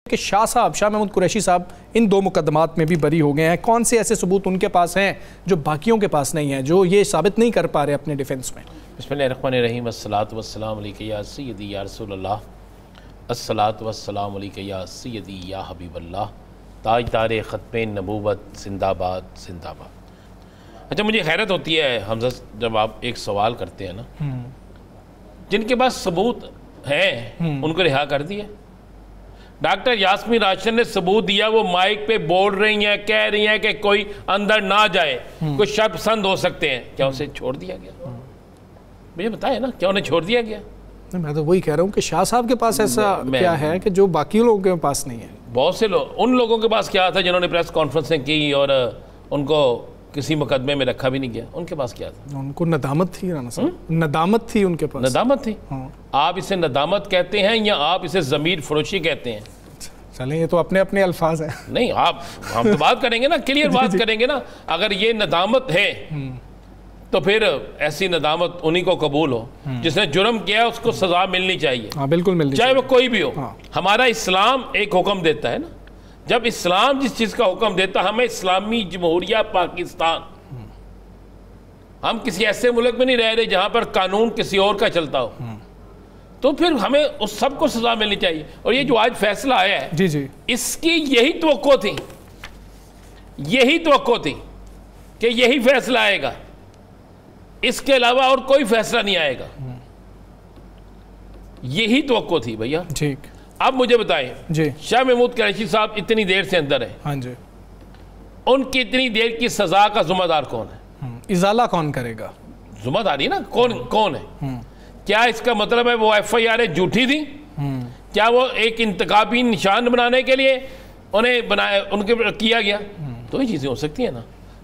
کہ شاہ محمود قریشی صاحب ان دو مقدمات میں بھی بری ہو گئے ہیں. کون سے ایسے ثبوت ان کے پاس ہیں جو باقیوں کے پاس نہیں ہیں, جو یہ ثابت نہیں کر پا رہے اپنے ڈیفنس میں؟ بسم اللہ الرحمن الرحیم. الصلاۃ والسلام علیک یا سیدی یا رسول اللہ. الصلاۃ والسلام علیک یا سیدی یا حبیب اللہ. تاجدار ختم نبوت زندہ باد زندہ باد. اچھا, مجھے حیرت ہوتی ہے حمزہ جب آپ ایک سوال کرتے ہیں نا, جن کے پاس ثبوت ہیں ان کو رہا کر دیا. ڈاکٹر یاسمین راشد نے ثبوت دیا, وہ مائک پہ بول رہی ہیں, کہہ رہی ہیں کہ کوئی اندر نہ جائے, کوئی شر پسند ہو سکتے ہیں. کیا اسے چھوڑ دیا گیا؟ مجھے بتائیں نا, کیا انہیں چھوڑ دیا گیا؟ میں تو وہی کہہ رہا ہوں کہ شاہ صاحب کے پاس ایسا کیا ہے کہ جو باقی لوگوں کے پاس نہیں ہے؟ بہت سے لوگ, ان لوگوں کے پاس کیا تھا جنہوں نے پریس کانفرنسیں کی اور ان کو کسی مقدمے میں رکھا بھی نہیں گیا, ان کے پاس کیا تھا؟ ان کو ندامت تھی رانا صاحب, ندامت تھی ان کے پاس. ندامت تھی؟ آپ اسے ندامت کہتے ہیں یا آپ اسے ضمیر فروشی کہتے ہیں؟ چلیں, یہ تو اپنے اپنے الفاظ ہیں. نہیں, ہم تو بات کریں گے نا, کلیئر بات کریں گے نا. اگر یہ ندامت ہے تو پھر ایسی ندامت انہی کو قبول ہو. جس نے جرم کیا اس کو سزا ملنی چاہیے. ہاں بالکل ملنی چاہے وہ کوئی بھی ہو. ہمارا اسلام ایک حکم دیتا ہے نا, جب اسلام جس چیز کا حکم دیتا, ہمیں اسلامی جمہوریہ پاکستان, ہم کسی ایسے ملک میں نہیں رہ رہے جہاں پر قانون کسی اور کا چلتا ہو, تو پھر ہمیں اس سب کو سزا ملنی چاہیے. اور یہ جو آج فیصلہ آیا ہے, جی جی, اس کی یہی توقع تھی, یہی توقع تھی کہ یہی فیصلہ آئے گا, اس کے علاوہ اور کوئی فیصلہ نہیں آئے گا. یہی توقع تھی بھیا. ٹھیک, اب مجھے بتائیں, جی, شاہ محمود قریشی صاحب اتنی دیر سے اندر ہیں, ہاں جی, ان کی اتنی دیر کی سزا کا ذمہ دار کون ہے؟ ازالہ کون کرے گا؟ ذمہ داری نا کون ہے؟ کیا اس کا مطلب ہے وہ ایف آئی آر جھوٹی تھی؟ کیا وہ ایک انتخابی نشان بنانے کے لیے انہیں بنایا, ان کے کیا گیا؟ تو یہ چیزیں ہو سکتی ہیں نا.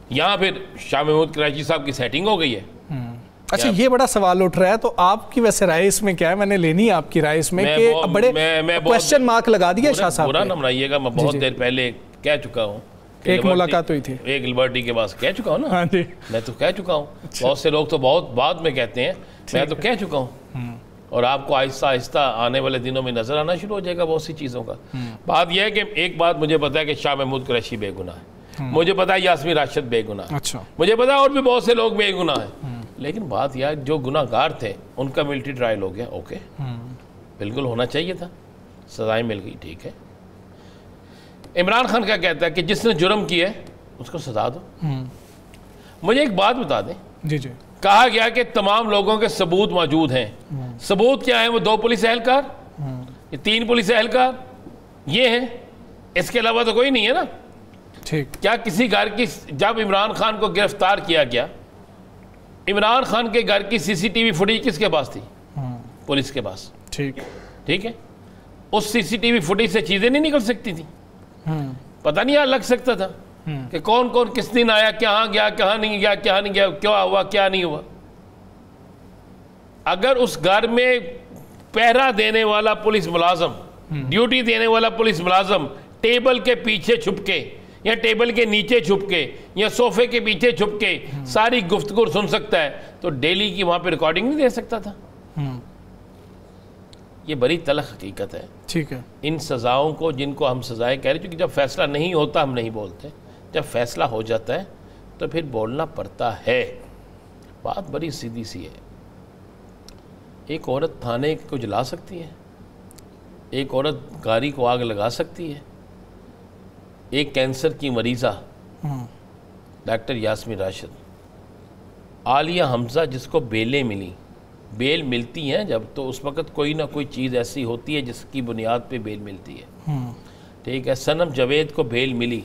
یہاں پھر شاہ محمود قریشی صاحب کی سیٹنگ ہو گئی ہے. اچھا, یہ بڑا سوال اٹھ رہا ہے, تو آپ کی ویسے رائے اس میں کیا ہے؟ میں نے لینی ہے آپ کی رائے اس میں کہ بڑے کویسچن مارک لگا دیا شاہ صاحب. برا نہ منائیے گا, میں بہت دیر پہلے کہہ چکا ہوں, ایک ملاقات ہوئی تھی, ایک لبرٹی کے پاس کہہ چکا ہوں نا. ہاں جی, میں تو کہہ چکا ہوں. بہت سے لوگ تو بہت بعد میں کہتے ہیں, میں تو کہہ چکا ہوں. اور آپ کو آہستہ آہستہ آنے والے دنوں میں نظر آنا شروع ہو جائے گا بہت سی چیزوں کا. بات یہ ہے کہ ایک بات مجھے پتا ہے کہ شاہ محمود قریشی بے گناہ ہے, مجھے پتا ہے یاسمین راشد بے گناہ ہے, اچھا, مجھے پتا ہے اور بھی بہت سے لوگ بے گناہ ہیں. لیکن بات یہ ہے, جو گناہ گار تھے ان کا ملٹری ٹرائل ہو گیا, اوکے, بالکل ہونا چاہیے تھا, سزائیں مل گئی, ٹھیک ہے. عمران خان کیا کہتا ہے کہ جس نے جرم کیا ہے اس کو سزا دو. مجھے ایک بات بتا دیں, جی جی, کہا گیا کہ تمام لوگوں کے ثبوت موجود ہیں. ثبوت کیا ہیں؟ وہ 2 پولیس اہلکار, یہ 3 پولیس اہلکار, یہ ہیں, اس کے علاوہ تو کوئی نہیں ہے نا. ٹھیک, کیا کسی گھر کی, جب عمران خان کو گرفتار کیا گیا, عمران خان کے گھر کی سی سی ٹی وی فوٹیج کس کے پاس تھی؟ پولیس کے پاس. ٹھیک ہے, اس سی سی ٹی وی فوٹیج سے چیزیں نہیں نکل سکتی تھی؟ پتہ نہیں یہاں لگ سکتا تھا کہ کون کون کس دن آیا, کہاں گیا, کہاں نہیں گیا, کہاں نہیں گیا, کیا ہوا, کیا نہیں ہوا. اگر اس گھر میں پہرا دینے والا پولیس ملازم, ڈیوٹی دینے والا پولیس ملازم ٹیبل کے پیچھے چھپ کے یا ٹیبل کے نیچے چھپ کے یا صوفے کے پیچھے چھپ کے ساری گفتگو سن سکتا ہے, تو ڈیلی کی وہاں پہ ریکارڈنگ نہیں دے سکتا تھا؟ یہ بڑی تلخ حقیقت ہے. ٹھیک ہے, ان سزاؤں کو, جن کو ہم سزائیں کہہ رہے ہیں, کیونکہ جب فیصلہ نہیں ہوتا ہم نہیں بولتے, جب فیصلہ ہو جاتا ہے تو پھر بولنا پڑتا ہے. بات بڑی سیدھی سی ہے. ایک عورت تھانے کو جلا سکتی ہے, ایک عورت گاڑی کو آگ لگا سکتی ہے. ایک کینسر کی مریضہ ڈاکٹر یاسمین راشد, عالیہ حمزہ جس کو بیلیں ملی, بیل ملتی ہیں جب, تو اس وقت کوئی نہ کوئی چیز ایسی ہوتی ہے جس کی بنیاد پہ بیل ملتی ہے. ٹھیک ہے, سنم جاوید کو بیل ملی,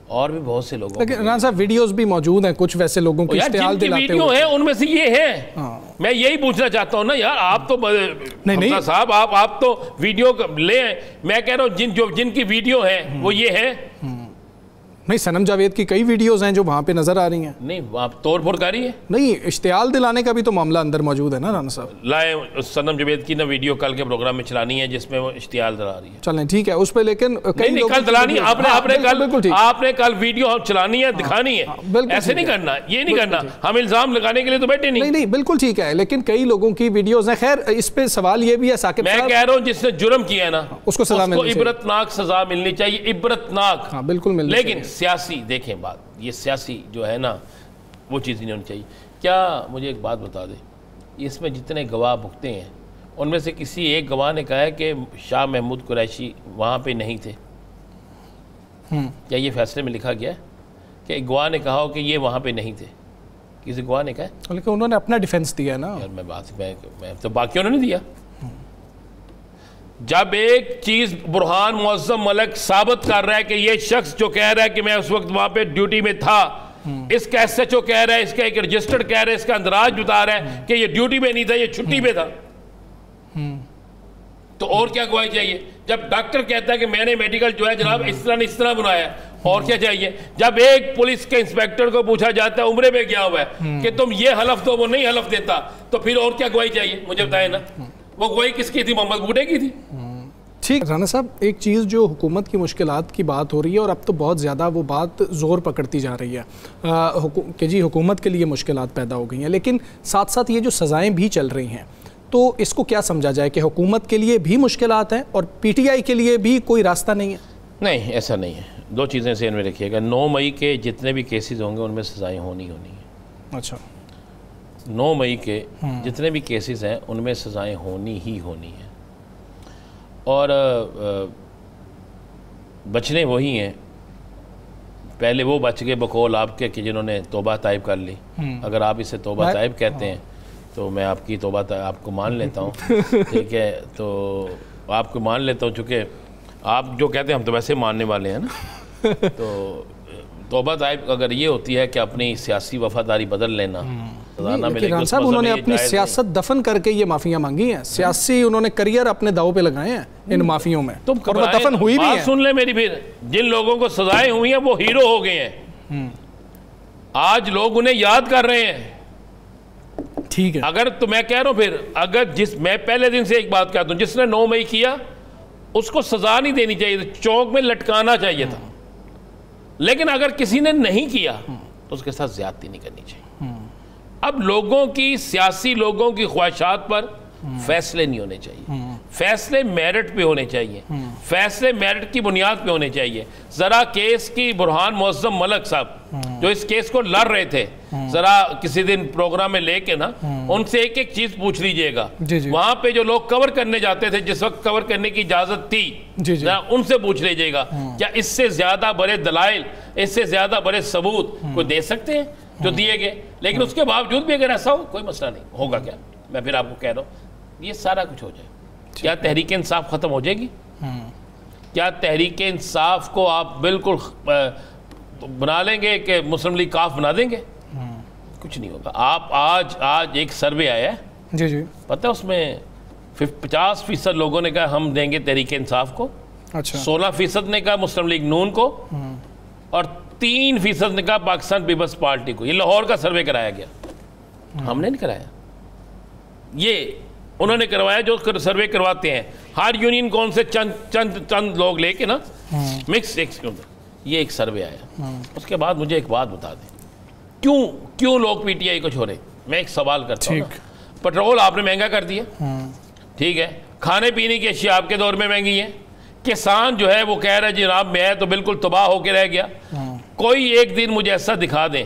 اور بھی بہت سے لوگوں. لیکن رانا صاحب ویڈیوز بھی موجود ہیں کچھ ویسے لوگوں کی اشتعال دلاتے ہوئے. ویڈیو ہیں ان میں سے یہ ہیں. میں یہی پوچھنا چاہتا ہوں نا یار, آپ تو حمزہ صاحب آپ تو ویڈیو لیں. میں کہہ رہا ہوں جن کی ویڈیو ہیں وہ یہ ہیں. نہیں سنم جاوید کی کئی ویڈیوز ہیں جو وہاں پہ نظر آ رہی ہیں. نہیں وہاں توڑ پھوڑ کر رہی ہے. نہیں اشتعال دلانے کا بھی تو معاملہ اندر موجود ہے نا رانا صاحب. لائے سنم جاوید کی نا ویڈیو کل کے پروگرام میں چلانی ہے جس میں وہ اشتعال دلا رہی ہے. چلیں ٹھیک ہے اس پہ, لیکن نہیں کل دلانی آپ نے کل ویڈیو چلانی ہے, دکھانی ہے, ایسے نہیں کرنا, یہ نہیں کرنا. ہم الزام لگانے کے لیے تو بیٹھے نہیں. نہیں بالکل ٹھیک ہے, لیکن کئی لوگوں کی ویڈیوز ہیں. خیر اس پہ سوال یہ بھی ہے ثاقب صاحب, میں کہہ رہا ہوں جس نے جرم کیا ہے نا اس کو سزا ملنی چاہیے, عبرتناک سزا ملنی چاہیے, عبرتناک. ہاں بالکل ملنی چاہیے. لیکن سیاسی دیکھیں بات, یہ سیاسی جو ہے نا وہ چیز نہیں ہونی چاہیے. کیا مجھے ایک بات بتا دیں, اس میں جتنے گواہ بھگتے ہیں ان میں سے کسی ایک گواہ نے کہا ہے کہ شاہ محمود قریشی وہاں پہ نہیں تھے؟ کیا یہ فیصلے میں لکھا گیا ہے کہ ایک گواہ نے کہا ہو کہ یہ وہاں پہ نہیں تھے؟ کسی گواہ نے کہا ہے؟ لیکن انہوں نے اپنا ڈیفنس دیا ہے نا. یار میں تو باقیوں نے نہیں دیا. جب ایک چیز برہان معظم ملک ثابت کر رہا ہے کہ یہ شخص جو کہہ رہا ہے کہ میں اس وقت وہاں پہ ڈیوٹی میں تھا, اس کا ایس ایچ او کہہ رہا ہے, اس کا ایک رجسٹرڈ کہہ رہا ہے, اس کا اندراج بتا رہا ہے کہ یہ ڈیوٹی میں نہیں تھا, یہ چھٹی پہ تھا, تو اور کیا گواہی چاہیے؟ جب ڈاکٹر کہتا ہے کہ میں نے میڈیکل جو ہے جناب اس طرح نہیں اس طرح بنایا, اور کیا چاہیے؟ جب ایک پولیس کے انسپیکٹر کو پوچھا جاتا ہے عمرے پہ گیا ہوا ہے کہ تم یہ حلف دو, وہ نہیں حلف دیتا, تو پھر اور کیا گواہی چاہیے؟ مجھے بتائیں نا. وہ گواہی کس کی تھی؟ محمد بوٹے کی تھی. ٹھیک رانا صاحب, ایک چیز جو حکومت کی مشکلات کی بات ہو رہی ہے اور اب تو بہت زیادہ وہ بات زور پکڑتی جا رہی ہے کہ جی حکومت کے لیے مشکلات پیدا ہو گئی ہیں, لیکن ساتھ ساتھ یہ جو سزائیں بھی چل رہی ہیں, تو اس کو کیا سمجھا جائے کہ حکومت کے لیے بھی مشکلات ہیں اور پی ٹی آئی کے لیے بھی کوئی راستہ نہیں ہے؟ نہیں ایسا نہیں ہے. دو چیزیں ذہن میں رکھیے گا, 9 مئی کے جتنے بھی کیسز ہوں گے ان میں سزائیں ہونی ہیں. اچھا 9 مئی کے جتنے بھی کیسز ہیں ان میں سزائیں ہونی ہیں, اور بچنے وہی ہیں. پہلے وہ بچ گئے بقول آپ کے کہ جنہوں نے توبہ طائب کر لی. اگر آپ اسے توبہ طائب کہتے ہیں تو میں آپ کی توبہ آپ کو مان لیتا ہوں, ٹھیک ہے, تو آپ کو مان لیتا ہوں, چونکہ آپ جو کہتے ہیں ہم تو ویسے ماننے والے ہیں نا. تو توبہ طائب اگر یہ ہوتی ہے کہ اپنی سیاسی وفاداری بدل لینا, ران صاحب انہوں نے اپنی سیاست دفن کر کے یہ معافیاں مانگی ہیں, سیاسی انہوں نے کریئر اپنے داؤ پہ لگائے ہیں ان معافیوں میں, اور وہ دفن ہوئی بھی ہیں. سن لیں میری پھر, جن لوگوں کو سزائیں ہوئی ہیں وہ ہیرو ہو گئے ہیں, آج لوگ انہیں یاد کر رہے ہیں. ٹھیک ہے, اگر تو میں کہہ رہا ہوں پھر, اگر میں پہلے دن سے ایک بات کہتا ہوں, جس نے 9 مئی کیا اس کو سزا نہیں دینی چاہیے تھی, چوک میں لٹکانا چاہیے تھا. لیکن اگر کسی نے نہیں کیا تو اس کے ساتھ زیادتی نہیں کرنی چاہیے. اب لوگوں کی, سیاسی لوگوں کی خواہشات پر فیصلے نہیں ہونے چاہیے, فیصلے میرٹ پہ ہونے چاہیے, فیصلے میرٹ کی بنیاد پہ ہونے چاہیے. ذرا کیس کی برہان معظم ملک صاحب جو اس کیس کو لڑ رہے تھے, ذرا کسی دن پروگرام میں لے کے نا ان سے ایک ایک چیز پوچھ لیجئے گا. وہاں پہ جو لوگ کور کرنے جاتے تھے, جس وقت کور کرنے کی اجازت تھی, ان سے پوچھ لیجئے گا کیا اس سے زیادہ بڑے دلائل, اس سے زیادہ بڑے ثبوت کوئی دے سکتے ہیں جو دیے گئے. لیکن اس کے باوجود بھی اگر ایسا ہو کوئی مسئلہ نہیں ہوگا. کیا میں پھر آپ کو کہہ رہا ہوں, یہ سارا کچھ ہو جائے. کیا تحریک انصاف ختم ہو جائے گی؟ کیا تحریک انصاف کو آپ بالکل بنا لیں گے کہ مسلم لیگ کاف بنا دیں گے؟ کچھ نہیں ہوگا. آپ آج ایک سروے آیا ہے, جی پتہ ہے اس میں 50% لوگوں نے کہا ہم دیں گے تحریک انصاف کو, 16% نے کہا مسلم لیگ نون کو, اور 3% نے کہا پاکستان پیپلز پارٹی کو. یہ لاہور کا سروے کرایا گیا, ہم نے نہیں کرایا, یہ انہوں نے کروایا جو سروے کرواتے ہیں. ہر یونین کون سے چند لوگ لے کے نا مکس یہ ایک سروے آیا. اس کے بعد مجھے ایک بات بتا دیں, کیوں لوگ پی ٹی آئی کو چھوڑے؟ میں ایک سوال کرتا ہوں. پیٹرول آپ نے مہنگا کر دیا, ٹھیک ہے, کھانے پینے کی اشیاء آپ کے دور میں مہنگی ہیں, کسان جو ہے وہ کہہ رہا ہے جناب میں تو بالکل تباہ ہو کے رہ گیا. کوئی ایک دن مجھے ایسا دکھا دیں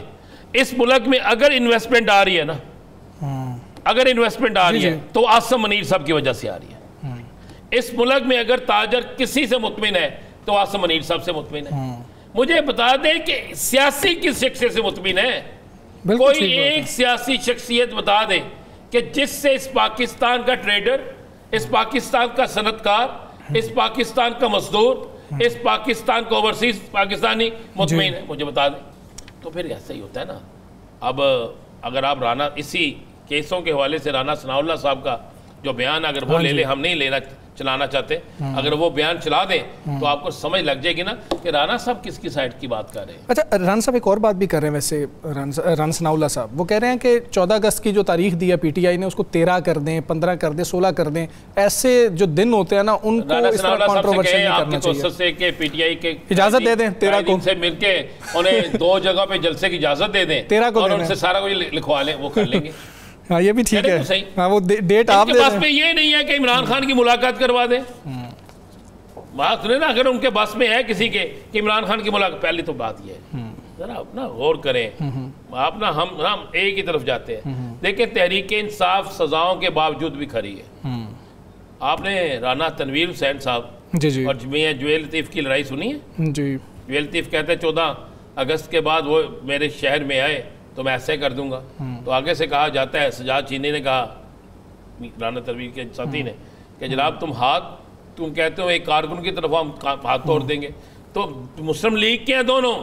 اس ملک میں اگر انویسٹمنٹ آ رہی ہے نا, اگر انویسٹمنٹ آ رہی ہے تو عاصم منیر صاحب کی وجہ سے آ رہی ہے. اس ملک میں اگر تاجر کسی سے مطمئن ہے تو عاصم منیر صاحب سے مطمئن ہے. مجھے بتا دیں کہ سیاسی کس شخصیت سے مطمئن ہے؟ کوئی ایک سیاسی شخصیت بتا دیں کہ جس سے اس پاکستان کا ٹریڈر, اس پاکستان کا صنعت کار, اس پاکستان کا مزدور, اس پاکستان کا اوورسیز پاکستانی مطمئن ہے. مجھے بتا دیں. تو پھر ایسا ہی ہوتا ہے نا. اب اگر آپ رانا اسی کیسوں کے حوالے سے رانا ثناء اللہ صاحب کا جو بیان اگر وہ لے لے, ہم نہیں چلانا چاہتے, اگر وہ بیان چلا دیں تو آپ کو سمجھ لگ جائے گی نا کہ رانا صاحب کس کی سائڈ کی بات کر رہے ہیں. اچھا رانا صاحب ایک اور بات بھی کر رہے ہیں ویسے, رانا ثناء اللہ صاحب وہ کہہ رہے ہیں کہ 14 اگست کی جو تاریخ دی ہے پی ٹی آئی نے اس کو 13 کر دیں, 15 کر دیں, 16 کر دیں. ایسے جو دن ہوتے ہیں نا ان کو اس طرح کنٹروورشل نہیں کرنا چاہیے. آپ سے کہ پی ٹی آئی کے اجازت دے دیں 13 کو سے مل کے انہیں 2 جگہ پہ جلسے کی اجازت دے دیں 13 کو اور ان سے سارا کچھ لکھوا لیں, وہ کر لیں گے. ہاں یہ بھی ٹھیک ہے, ہاں وہ ڈیٹ آپ دے دیں. ان کے پاس میں یہ نہیں ہے کہ عمران خان کی ملاقات کروا دیں. بات سنیں نا, اگر ان کے بس میں ہے کسی کے کہ عمران خان کی ملاقات, پہلی تو بات یہ ہے ذرا اپنا غور کریں. آپ نا ہم ایک ہی طرف جاتے ہیں. دیکھیں تحریک انصاف سزاؤں کے باوجود بھی کھڑی ہے. آپ نے رانا تنویر حسین صاحب جی اور جویل لطیف کی لڑائی سنی ہے؟ جی جویل لطیف کہتے ہیں 14 اگست کے بعد وہ میرے شہر میں آئے تو میں ایسے کر دوں گا. تو آگے سے کہا جاتا ہے, سجاد چینی نے کہا رانا تنویر کے ساتھی نے کہ جناب تم کہتے ہو ایک کارکن کی طرف ہم ہاتھ توڑ دیں گے. تو مسلم لیگ کے ہیں دونوں.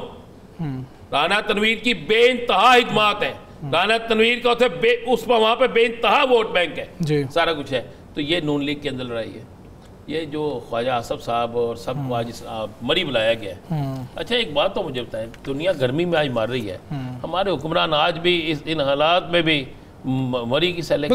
رانا تنویر کی بے انتہا خدمات ہیں, رانا تنویر کا اس پر وہاں پہ بے انتہا ووٹ بینک ہے, سارا کچھ ہے. تو یہ نون لیگ کے اندر لڑائی ہے. یہ جو خواجہ آصف صاحب اور سب کو آج مری بلایا گیا ہے. اچھا ایک بات تو مجھے بتائیں, دنیا گرمی میں آج مر رہی ہے, ہمارے حکمران آج بھی ان حالات میں بھی مری کی سیلے